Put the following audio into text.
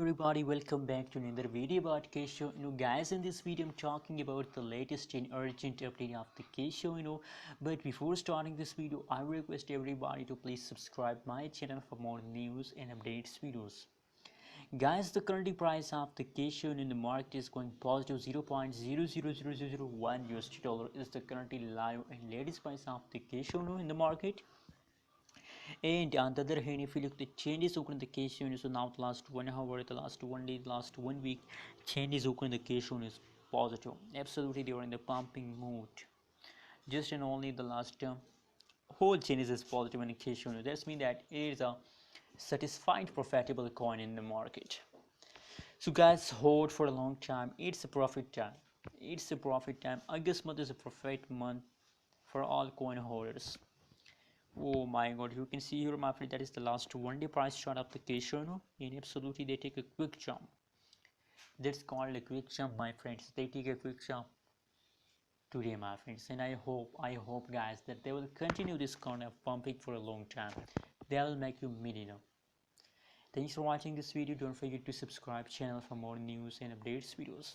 everybody, welcome back to another video about Kisho. Guys, in this video I'm talking about the latest and urgent update of the Kisho. But before starting this video, I request everybody to please subscribe my channel for more news and updates videos. Guys, the current price of the Kisho in the market is going positive. 0.000001 USD dollar is the currently live and latest price of the Kisho in the market. And on the other hand, if you look at the changes occurring in the case unit, so now the last 1 hour, the last 1 day, the last 1 week, changes occurring in the case unit is positive. Absolutely, they are in the pumping mood. Just and only the last whole changes is positive in the case unit. That means that it is a satisfied, profitable coin in the market. So guys, hold for a long time. It's a profit time. It's a profit time. August month is a profit month for all coin holders. Oh my god, you can see here my friend, that is the last 1 day price chart of the Kisho, and absolutely they take a quick jump. That's called a quick jump, my friends. They take a quick jump today, my friends, and I hope guys that they will continue this kind of pumping for a long time. They will make you millionaire. Thanks for watching this video. Don't forget to subscribe channel for more news and updates videos.